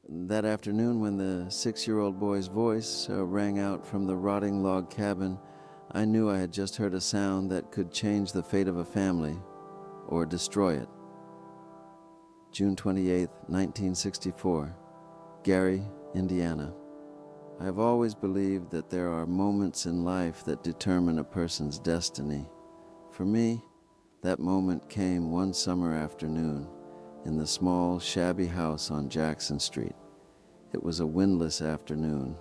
That afternoon, when the 6-year-old boy's voice rang out from the rotting log cabin, I knew I had just heard a sound that could change the fate of a family or destroy it. June 28, 1964, Gary, Indiana. I have always believed that there are moments in life that determine a person's destiny. For me, that moment came one summer afternoon in the small, shabby house on Jackson Street. It was a windless afternoon,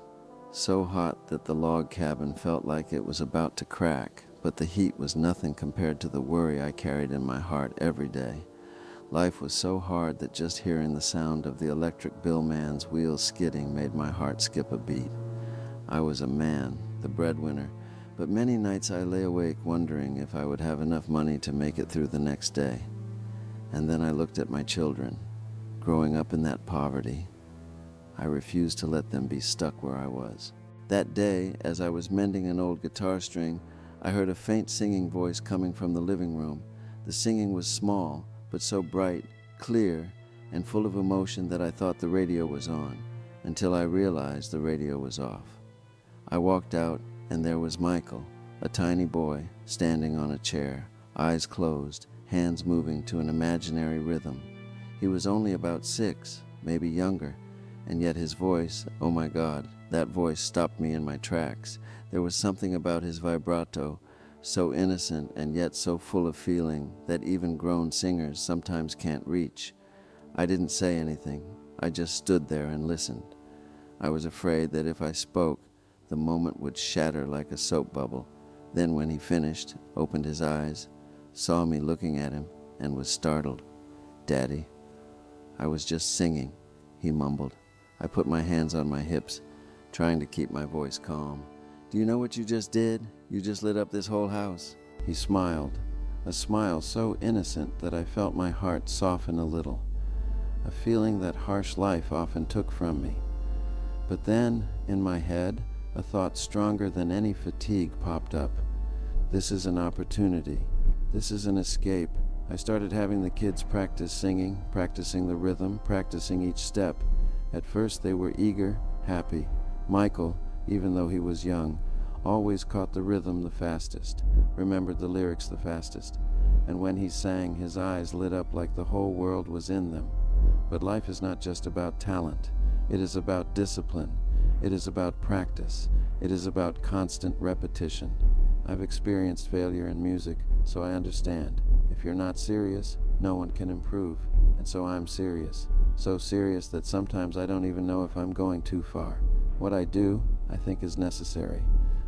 so hot that the log cabin felt like it was about to crack, but the heat was nothing compared to the worry I carried in my heart every day. Life was so hard that just hearing the sound of the electric bill man's wheels skidding made my heart skip a beat. I was a man, the breadwinner, but many nights I lay awake wondering if I would have enough money to make it through the next day. And then I looked at my children, growing up in that poverty. I refused to let them be stuck where I was. That day, as I was mending an old guitar string, I heard a faint singing voice coming from the living room. The singing was small, but so bright, clear, and full of emotion that I thought the radio was on, until I realized the radio was off. I walked out, and there was Michael, a tiny boy, standing on a chair, eyes closed, hands moving to an imaginary rhythm. He was only about 6, maybe younger, and yet his voice, oh my God, that voice stopped me in my tracks. There was something about his vibrato, so innocent and yet so full of feeling that even grown singers sometimes can't reach. I didn't say anything. I just stood there and listened. I was afraid that if I spoke, the moment would shatter like a soap bubble. Then when he finished, opened his eyes, saw me looking at him, and was startled. "Daddy." "I was just singing," he mumbled. I put my hands on my hips, trying to keep my voice calm. "Do you know what you just did? You just lit up this whole house." He smiled, a smile so innocent that I felt my heart soften a little, a feeling that harsh life often took from me. But then, in my head, a thought stronger than any fatigue popped up. This is an opportunity. This is an escape. I started having the kids practice singing, practicing the rhythm, practicing each step. At first they were eager, happy. Michael, even though he was young, always caught the rhythm the fastest, remembered the lyrics the fastest, and when he sang, his eyes lit up like the whole world was in them. But life is not just about talent. It is about discipline. It is about practice. It is about constant repetition. I've experienced failure in music, so I understand. If you're not serious, no one can improve. And so I'm serious. So serious that sometimes I don't even know if I'm going too far. What I do, I think, is necessary.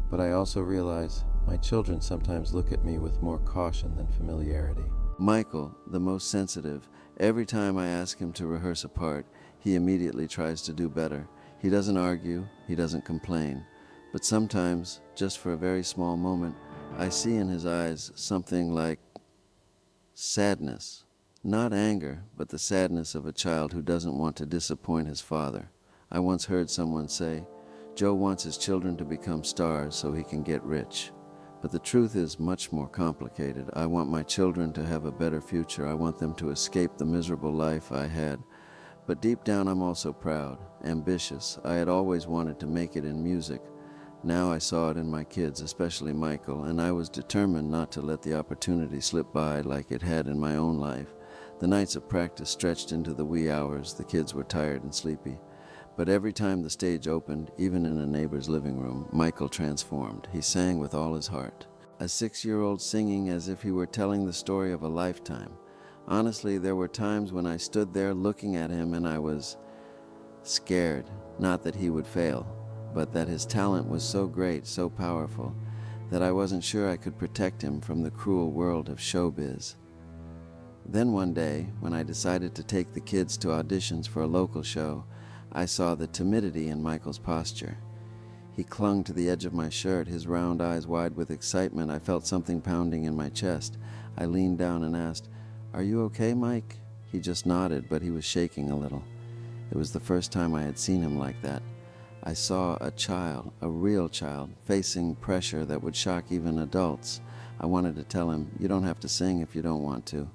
But I also realize my children sometimes look at me with more caution than familiarity. Michael, the most sensitive, every time I ask him to rehearse a part, he immediately tries to do better. He doesn't argue, he doesn't complain. But sometimes, just for a very small moment, I see in his eyes something like sadness. Not anger, but the sadness of a child who doesn't want to disappoint his father. I once heard someone say, "Joe wants his children to become stars so he can get rich." But the truth is much more complicated. I want my children to have a better future. I want them to escape the miserable life I had. But deep down I'm also proud, ambitious. I had always wanted to make it in music. Now I saw it in my kids, especially Michael, and I was determined not to let the opportunity slip by like it had in my own life. The nights of practice stretched into the wee hours. The kids were tired and sleepy. But every time the stage opened, even in a neighbor's living room, Michael transformed. He sang with all his heart. A 6-year-old singing as if he were telling the story of a lifetime. Honestly, there were times when I stood there looking at him and I was scared, not that he would fail, but that his talent was so great, so powerful, that I wasn't sure I could protect him from the cruel world of showbiz. Then one day, when I decided to take the kids to auditions for a local show, I saw the timidity in Michael's posture. He clung to the edge of my shirt, his round eyes wide with excitement. I felt something pounding in my chest. I leaned down and asked, "Are you okay, Mike?" He just nodded, but he was shaking a little. It was the first time I had seen him like that. I saw a child, a real child, facing pressure that would shock even adults. I wanted to tell him, "You don't have to sing if you don't want to."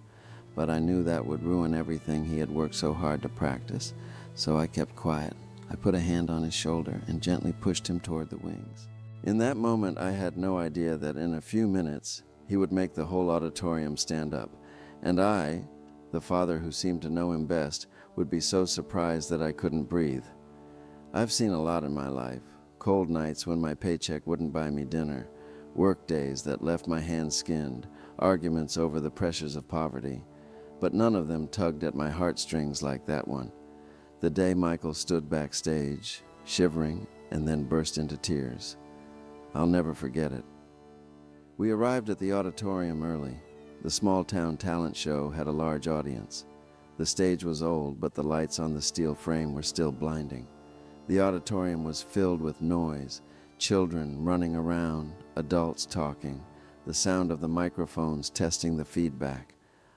But I knew that would ruin everything he had worked so hard to practice. so I kept quiet. I put a hand on his shoulder and gently pushed him toward the wings. In that moment, I had no idea that in a few minutes he would make the whole auditorium stand up, and I, the father who seemed to know him best, would be so surprised that I couldn't breathe. I've seen a lot in my life: cold nights when my paycheck wouldn't buy me dinner, work days that left my hands skinned, arguments over the pressures of poverty, but none of them tugged at my heartstrings like that one. The day Michael stood backstage, shivering, and then burst into tears. I'll never forget it. We arrived at the auditorium early. The small-town talent show had a large audience. The stage was old, but the lights on the steel frame were still blinding. The auditorium was filled with noise, children running around, adults talking, the sound of the microphones testing the feedback.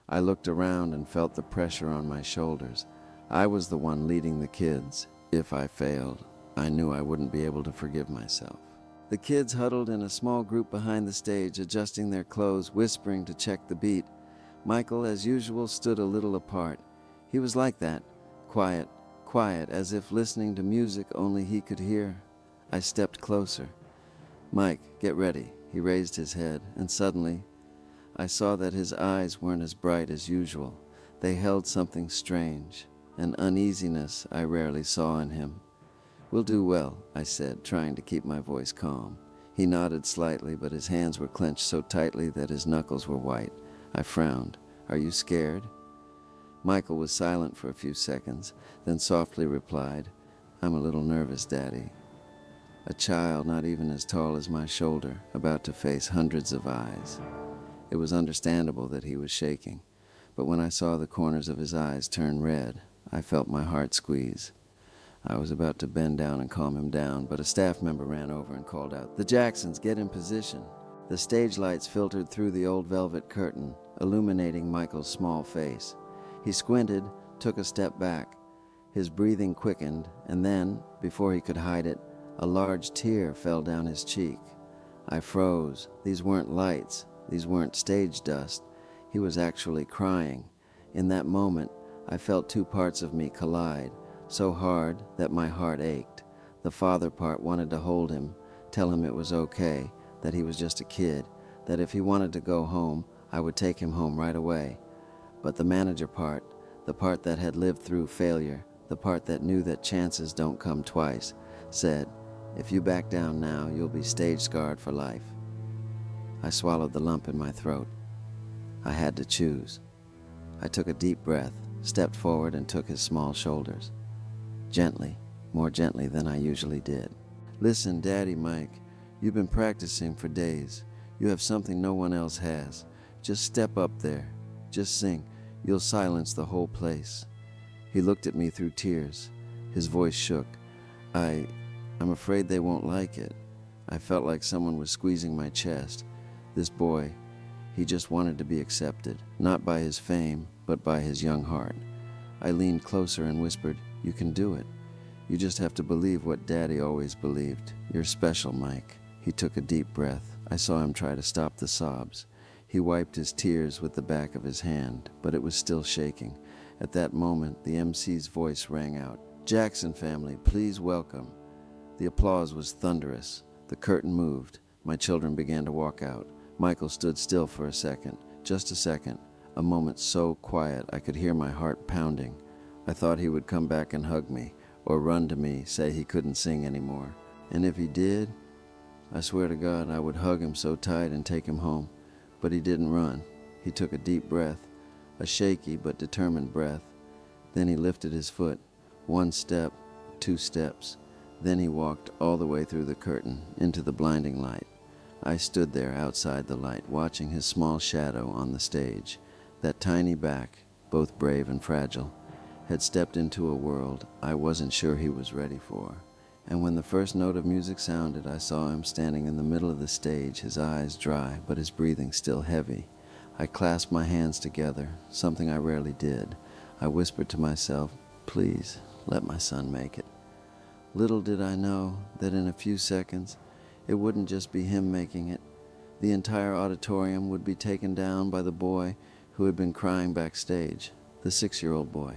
I looked around and felt the pressure on my shoulders. I was the one leading the kids. If I failed, I knew I wouldn't be able to forgive myself. The kids huddled in a small group behind the stage, adjusting their clothes, whispering to check the beat. Michael, as usual, stood a little apart. He was like that, quiet, as if listening to music only he could hear. I stepped closer. "Mike, get ready." He raised his head, and suddenly I saw that his eyes weren't as bright as usual. They held something strange, an uneasiness I rarely saw in him. "We'll do well," I said, trying to keep my voice calm. He nodded slightly, but his hands were clenched so tightly that his knuckles were white. I frowned. "Are you scared?" Michael was silent for a few seconds, then softly replied, "I'm a little nervous, Daddy." A child not even as tall as my shoulder, about to face hundreds of eyes. It was understandable that he was shaking, but when I saw the corners of his eyes turn red, I felt my heart squeeze. I was about to bend down and calm him down, but a staff member ran over and called out, "The Jacksons, get in position." The stage lights filtered through the old velvet curtain, illuminating Michael's small face. He squinted, took a step back. His breathing quickened, and then, before he could hide it, a large tear fell down his cheek. I froze. These weren't lights. These weren't stage dust. He was actually crying. In that moment, I felt two parts of me collide, so hard that my heart ached. The father part wanted to hold him, tell him it was okay, that he was just a kid, that if he wanted to go home, I would take him home right away. But the manager part, the part that had lived through failure, the part that knew that chances don't come twice, said, "If you back down now, you'll be stage scarred for life." I swallowed the lump in my throat. I had to choose. I took a deep breath, stepped forward, and took his small shoulders. Gently, more gently than I usually did. "Listen, Daddy Mike, you've been practicing for days. You have something no one else has. Just step up there. Just sing. You'll silence the whole place." He looked at me through tears. His voice shook. I'm afraid they won't like it." I felt like someone was squeezing my chest. This boy, he just wanted to be accepted, not by his fame, but by his young heart. I leaned closer and whispered, "You can do it. You just have to believe what Daddy always believed. You're special, Mike." He took a deep breath. I saw him try to stop the sobs. He wiped his tears with the back of his hand, but it was still shaking. At that moment, the MC's voice rang out, "Jackson family, please welcome." The applause was thunderous. The curtain moved. My children began to walk out. Michael stood still for a second, just a second, a moment so quiet I could hear my heart pounding. I thought he would come back and hug me, or run to me, say he couldn't sing anymore. And if he did, I swear to God I would hug him so tight and take him home. But he didn't run. He took a deep breath, a shaky but determined breath. Then he lifted his foot, 1 step, 2 steps. Then he walked all the way through the curtain, into the blinding light. I stood there outside the light, watching his small shadow on the stage. That tiny back, both brave and fragile, had stepped into a world I wasn't sure he was ready for. And when the first note of music sounded, I saw him standing in the middle of the stage, his eyes dry, but his breathing still heavy. I clasped my hands together, something I rarely did. I whispered to myself, "Please, let my son make it." Little did I know that in a few seconds, it wouldn't just be him making it. The entire auditorium would be taken down by the boy who had been crying backstage, the 6-year-old boy.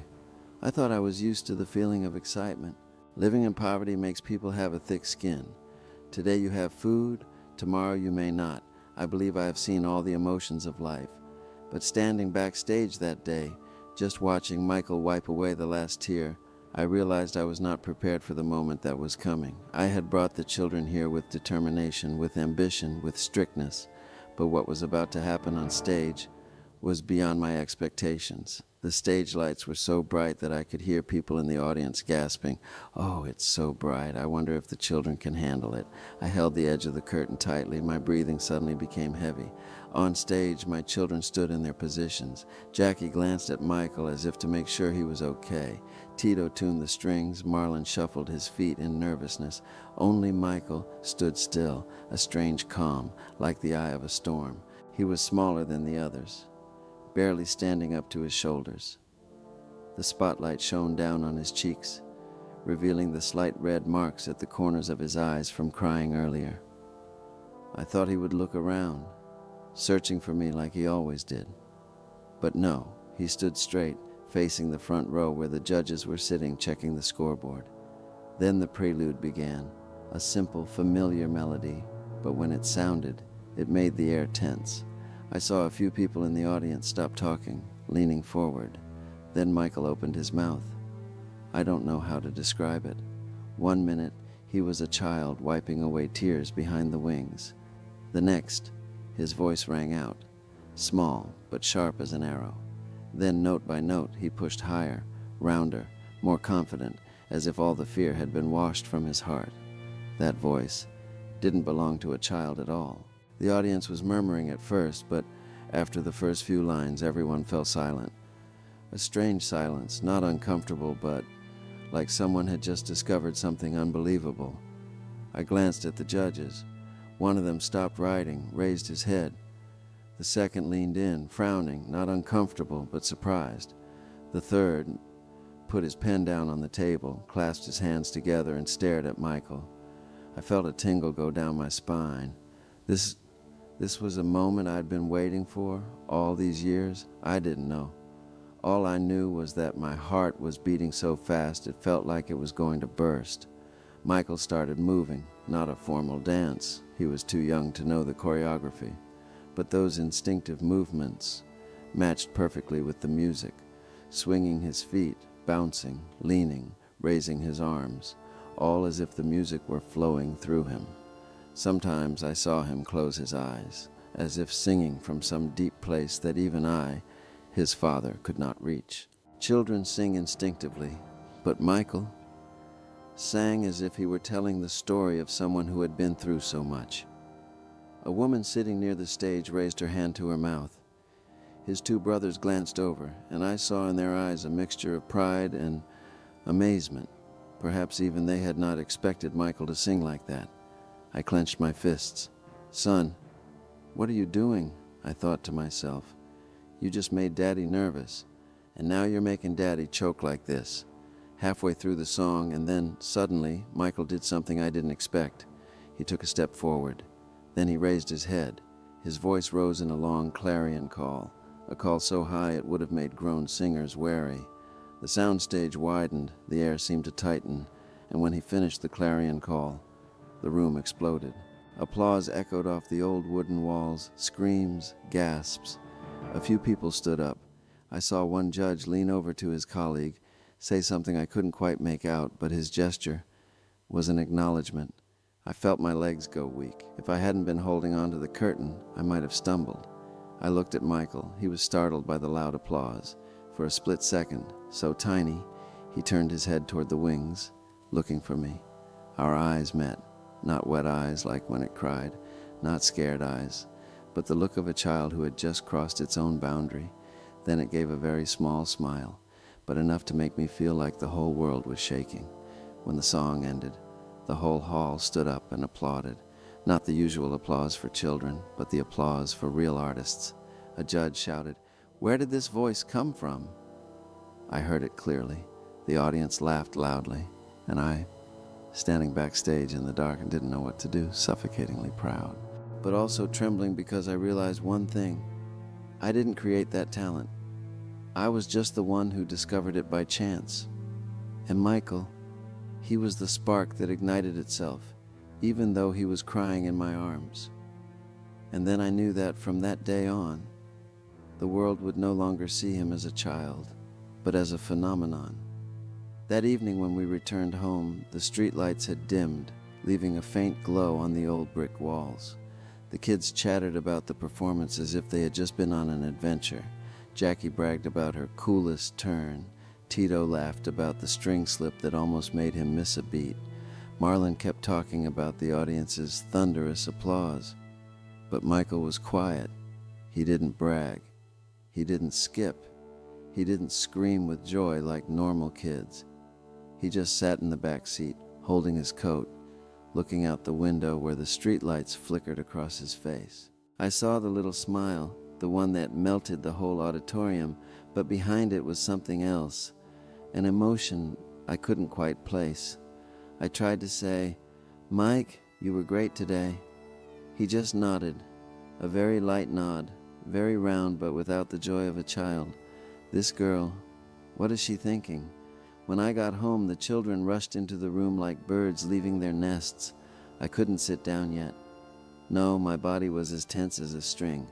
I thought I was used to the feeling of excitement. Living in poverty makes people have a thick skin. Today you have food, tomorrow you may not. I believe I have seen all the emotions of life. But standing backstage that day, just watching Michael wipe away the last tear, I realized I was not prepared for the moment that was coming. I had brought the children here with determination, with ambition, with strictness, but what was about to happen on stage was beyond my expectations. The stage lights were so bright that I could hear people in the audience gasping, "Oh, it's so bright. I wonder if the children can handle it." I held the edge of the curtain tightly. My breathing suddenly became heavy. On stage, my children stood in their positions. Jackie glanced at Michael as if to make sure he was okay. Tito tuned the strings. Marlon shuffled his feet in nervousness. Only Michael stood still, a strange calm, like the eye of a storm. He was smaller than the others, barely standing up to his shoulders. The spotlight shone down on his cheeks, revealing the slight red marks at the corners of his eyes from crying earlier. I thought he would look around, searching for me like he always did. But no, he stood straight, facing the front row where the judges were sitting checking the scoreboard. Then the prelude began, a simple, familiar melody, but when it sounded, it made the air tense. I saw a few people in the audience stop talking, leaning forward. Then Michael opened his mouth. I don't know how to describe it. 1 minute, he was a child wiping away tears behind the wings. The next, his voice rang out, small but sharp as an arrow. Then note by note, he pushed higher, rounder, more confident, as if all the fear had been washed from his heart. That voice didn't belong to a child at all. The audience was murmuring at first, but after the first few lines, everyone fell silent. A strange silence, not uncomfortable, but like someone had just discovered something unbelievable. I glanced at the judges. One of them stopped writing, raised his head. The second leaned in, frowning, not uncomfortable, but surprised. The third put his pen down on the table, clasped his hands together, and stared at Michael. I felt a tingle go down my spine. This was a moment I'd been waiting for all these years. I didn't know. All I knew was that my heart was beating so fast it felt like it was going to burst. Michael started moving, not a formal dance. He was too young to know the choreography. But those instinctive movements matched perfectly with the music, swinging his feet, bouncing, leaning, raising his arms, all as if the music were flowing through him. Sometimes I saw him close his eyes, as if singing from some deep place that even I, his father, could not reach. Children sing instinctively, but Michael sang as if he were telling the story of someone who had been through so much. A woman sitting near the stage raised her hand to her mouth. His two brothers glanced over, and I saw in their eyes a mixture of pride and amazement. Perhaps even they had not expected Michael to sing like that. I clenched my fists. "Son, what are you doing?" I thought to myself. "You just made Daddy nervous, and now you're making Daddy choke like this." Halfway through the song, and then suddenly, Michael did something I didn't expect. He took a step forward. Then he raised his head. His voice rose in a long clarion call, a call so high it would have made grown singers wary. The soundstage widened, the air seemed to tighten, and when he finished the clarion call, the room exploded. Applause echoed off the old wooden walls, screams, gasps. A few people stood up. I saw one judge lean over to his colleague, say something I couldn't quite make out, but his gesture was an acknowledgement. I felt my legs go weak. If I hadn't been holding on to the curtain, I might have stumbled. I looked at Michael. He was startled by the loud applause. For a split second, so tiny, he turned his head toward the wings, looking for me. Our eyes met. Not wet eyes like when it cried, not scared eyes, but the look of a child who had just crossed its own boundary. Then it gave a very small smile, but enough to make me feel like the whole world was shaking. When the song ended, the whole hall stood up and applauded. Not the usual applause for children, but the applause for real artists. A judge shouted, "Where did this voice come from?" I heard it clearly. The audience laughed loudly, and I, standing backstage in the dark and didn't know what to do, suffocatingly proud, but also trembling because I realized one thing. I didn't create that talent. I was just the one who discovered it by chance. And Michael, he was the spark that ignited itself, even though he was crying in my arms. And then I knew that from that day on, the world would no longer see him as a child, but as a phenomenon. That evening when we returned home, the streetlights had dimmed, leaving a faint glow on the old brick walls. The kids chattered about the performance as if they had just been on an adventure. Jackie bragged about her coolest turn. Tito laughed about the string slip that almost made him miss a beat. Marlon kept talking about the audience's thunderous applause. But Michael was quiet. He didn't brag. He didn't skip. He didn't scream with joy like normal kids. He just sat in the back seat, holding his coat, looking out the window where the streetlights flickered across his face. I saw the little smile, the one that melted the whole auditorium, but behind it was something else, an emotion I couldn't quite place. I tried to say, "Mike, you were great today." He just nodded, a very light nod, very round but without the joy of a child. This girl, what is she thinking? When I got home, the children rushed into the room like birds leaving their nests. I couldn't sit down yet. No, my body was as tense as a string.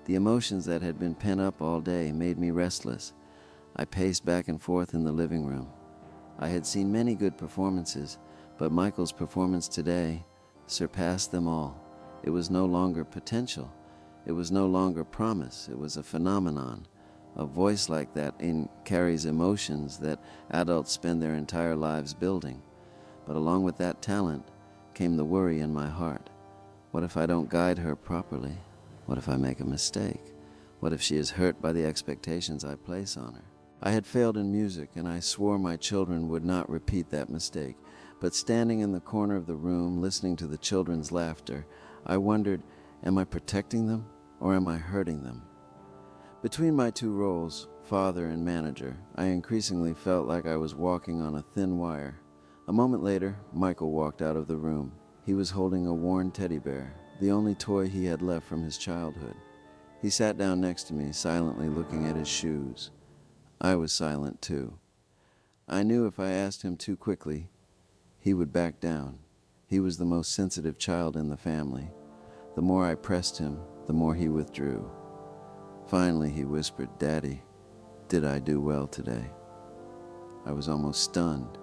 The emotions that had been pent up all day made me restless. I paced back and forth in the living room. I had seen many good performances, but Michael's performance today surpassed them all. It was no longer potential. It was no longer promise. It was a phenomenon. A voice like that carries emotions that adults spend their entire lives building. But along with that talent came the worry in my heart. What if I don't guide her properly? What if I make a mistake? What if she is hurt by the expectations I place on her? I had failed in music, and I swore my children would not repeat that mistake. But standing in the corner of the room, listening to the children's laughter, I wondered, am I protecting them or am I hurting them? Between my two roles, father and manager, I increasingly felt like I was walking on a thin wire. A moment later, Michael walked out of the room. He was holding a worn teddy bear, the only toy he had left from his childhood. He sat down next to me, silently looking at his shoes. I was silent too. I knew if I asked him too quickly, he would back down. He was the most sensitive child in the family. The more I pressed him, the more he withdrew. Finally, he whispered, "Daddy, did I do well today?" I was almost stunned.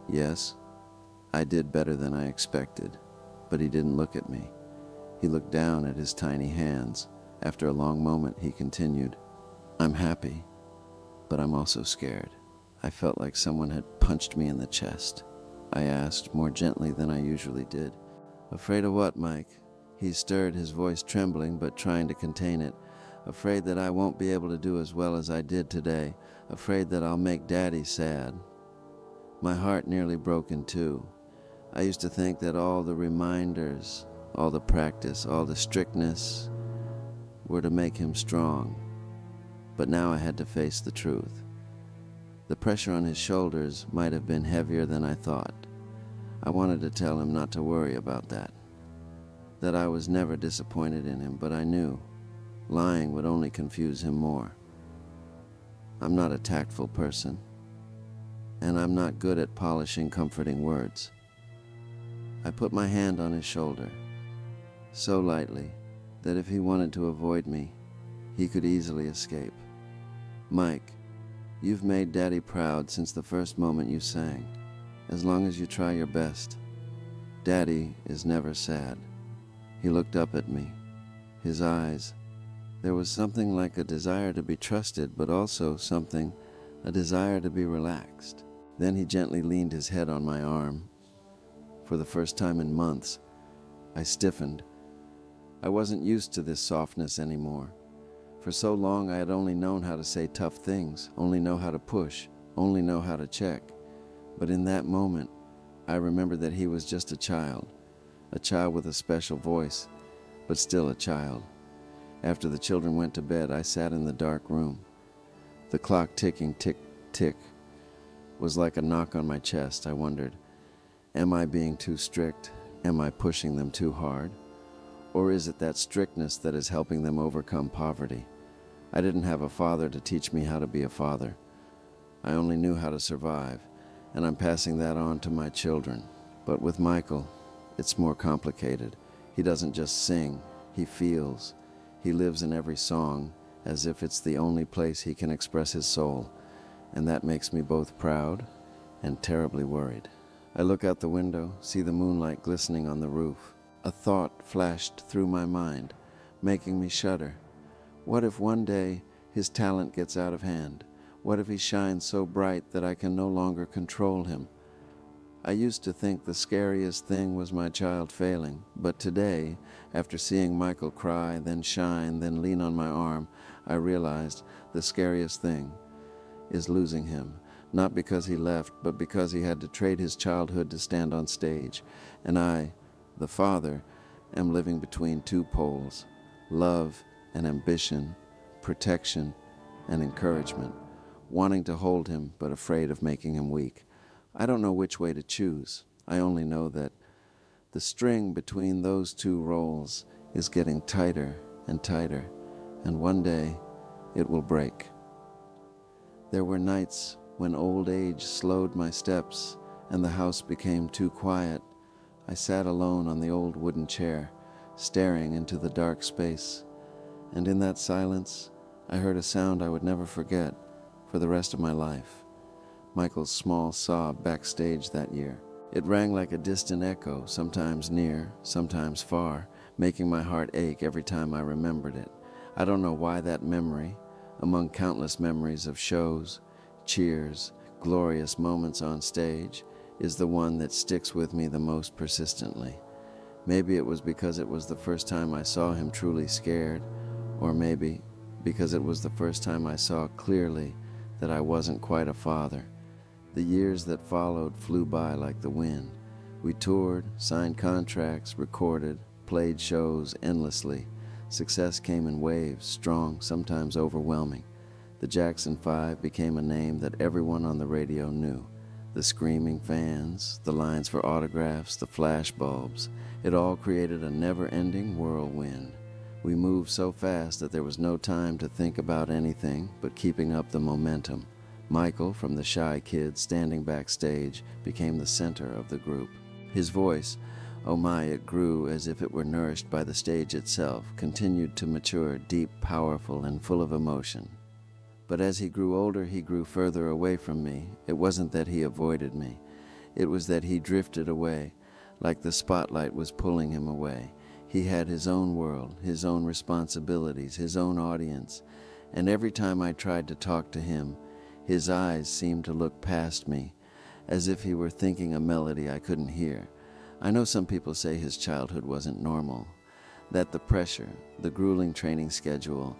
Yes, I did better than I expected, but he didn't look at me. He looked down at his tiny hands. After a long moment, he continued, "I'm happy, but I'm also scared." I felt like someone had punched me in the chest. I asked, more gently than I usually did. "Afraid of what, Mike?" He stirred, his voice trembling but trying to contain it. "Afraid that I won't be able to do as well as I did today. Afraid that I'll make Daddy sad." My heart nearly broke in two. I used to think that all the reminders, all the practice, all the strictness were to make him strong. But now I had to face the truth. The pressure on his shoulders might have been heavier than I thought. I wanted to tell him not to worry about that I was never disappointed in him, but I knew lying would only confuse him more. I'm not a tactful person, and I'm not good at polishing comforting words. I put my hand on his shoulder, so lightly that if he wanted to avoid me, he could easily escape. "Mike, you've made Daddy proud since the first moment you sang. As long as you try your best, Daddy is never sad." He looked up at me. His eyes, there was something like a desire to be trusted, but also a desire to be relaxed. Then he gently leaned his head on my arm. For the first time in months, I stiffened. I wasn't used to this softness anymore. For so long I had only known how to say tough things, only know how to push, only know how to check. But in that moment, I remembered that he was just a child with a special voice, but still a child. After the children went to bed, I sat in the dark room. The clock ticking, tick, tick, was like a knock on my chest. I wondered, am I being too strict? Am I pushing them too hard? Or is it that strictness that is helping them overcome poverty? I didn't have a father to teach me how to be a father. I only knew how to survive, and I'm passing that on to my children. But with Michael, it's more complicated. He doesn't just sing, he feels. He lives in every song, as if it's the only place he can express his soul, and that makes me both proud and terribly worried. I look out the window, see the moonlight glistening on the roof. A thought flashed through my mind, making me shudder. What if one day his talent gets out of hand? What if he shines so bright that I can no longer control him? I used to think the scariest thing was my child failing, but today, after seeing Michael cry, then shine, then lean on my arm, I realized the scariest thing is losing him, not because he left, but because he had to trade his childhood to stand on stage. And I, the father, am living between two poles, love and ambition, protection and encouragement, wanting to hold him but afraid of making him weak. I don't know which way to choose. I only know that the string between those two roles is getting tighter and tighter, and one day it will break. There were nights when old age slowed my steps and the house became too quiet. I sat alone on the old wooden chair, staring into the dark space, and in that silence, I heard a sound I would never forget for the rest of my life. Michael's small sob backstage that year. It rang like a distant echo, sometimes near, sometimes far, making my heart ache every time I remembered it. I don't know why that memory, among countless memories of shows, cheers, glorious moments on stage, is the one that sticks with me the most persistently. Maybe it was because it was the first time I saw him truly scared, or maybe because it was the first time I saw clearly that I wasn't quite a father. The years that followed flew by like the wind. We toured, signed contracts, recorded, played shows endlessly. Success came in waves, strong, sometimes overwhelming. The Jackson 5 became a name that everyone on the radio knew. The screaming fans, the lines for autographs, the flash bulbs, it all created a never-ending whirlwind. We moved so fast that there was no time to think about anything but keeping up the momentum. Michael, from the shy kid standing backstage, became the center of the group. His voice, oh my, it grew as if it were nourished by the stage itself, continued to mature, deep, powerful, and full of emotion. But as he grew older, he grew further away from me. It wasn't that he avoided me. It was that he drifted away, like the spotlight was pulling him away. He had his own world, his own responsibilities, his own audience, and every time I tried to talk to him, his eyes seemed to look past me, as if he were thinking a melody I couldn't hear. I know some people say his childhood wasn't normal, that the pressure, the grueling training schedule,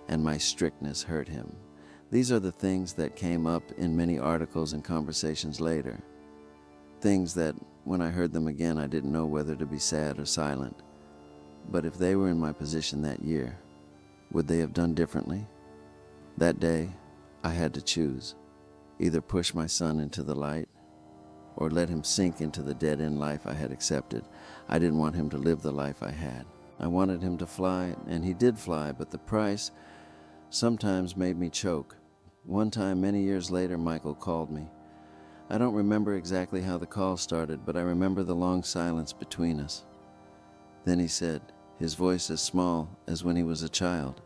and my strictness hurt him. These are the things that came up in many articles and conversations later. Things that, when I heard them again, I didn't know whether to be sad or silent. But if they were in my position that year, would they have done differently? That day, I had to choose. Either push my son into the light or let him sink into the dead-end life I had accepted. I didn't want him to live the life I had. I wanted him to fly, and he did fly, but the price sometimes made me choke. One time, many years later, Michael called me. I don't remember exactly how the call started, but I remember the long silence between us. Then he said, his voice as small as when he was a child,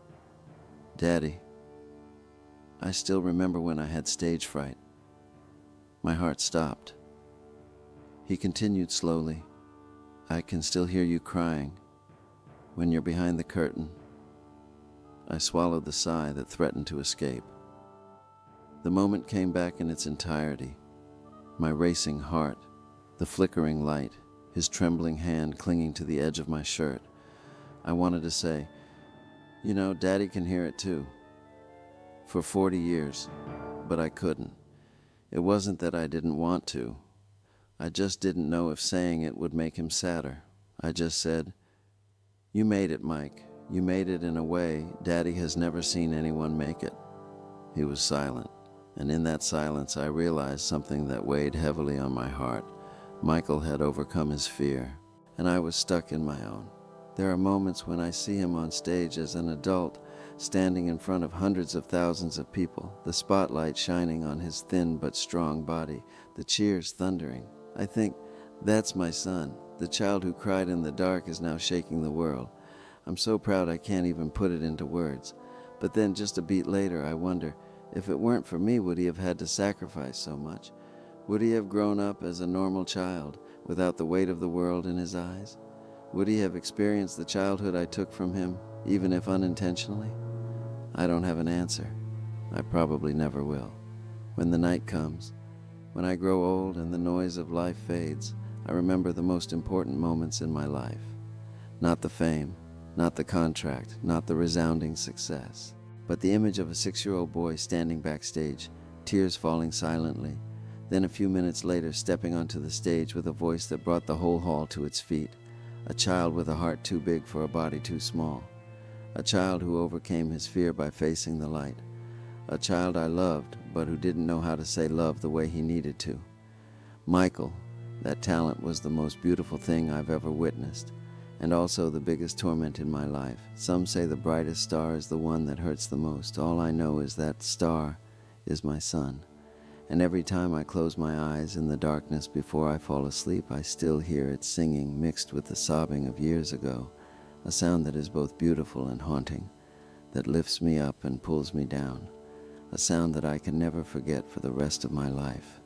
"Daddy, I still remember when I had stage fright." My heart stopped. He continued slowly, "I can still hear you crying when you're behind the curtain." I swallowed the sigh that threatened to escape. The moment came back in its entirety. My racing heart, the flickering light, his trembling hand clinging to the edge of my shirt. I wanted to say, "You know, Daddy can hear it too." For 40 years, but I couldn't. It wasn't that I didn't want to. I just didn't know if saying it would make him sadder. I just said, "You made it, Mike. You made it in a way Daddy has never seen anyone make it." He was silent, and in that silence I realized something that weighed heavily on my heart. Michael had overcome his fear, and I was stuck in my own. There are moments when I see him on stage as an adult, standing in front of hundreds of thousands of people, the spotlight shining on his thin but strong body, the cheers thundering. I think, that's my son. The child who cried in the dark is now shaking the world. I'm so proud I can't even put it into words. But then just a beat later, I wonder, if it weren't for me, would he have had to sacrifice so much? Would he have grown up as a normal child, without the weight of the world in his eyes? Would he have experienced the childhood I took from him, even if unintentionally? I don't have an answer. I probably never will. When the night comes, when I grow old and the noise of life fades, I remember the most important moments in my life. Not the fame, not the contract, not the resounding success, but the image of a 6-year-old boy standing backstage, tears falling silently, then a few minutes later stepping onto the stage with a voice that brought the whole hall to its feet, a child with a heart too big for a body too small, a child who overcame his fear by facing the light, a child I loved but who didn't know how to say love the way he needed to. Michael, that talent was the most beautiful thing I've ever witnessed, and also the biggest torment in my life. Some say the brightest star is the one that hurts the most. All I know is that star is my son. And every time I close my eyes in the darkness before I fall asleep, I still hear it singing mixed with the sobbing of years ago, a sound that is both beautiful and haunting, that lifts me up and pulls me down, a sound that I can never forget for the rest of my life.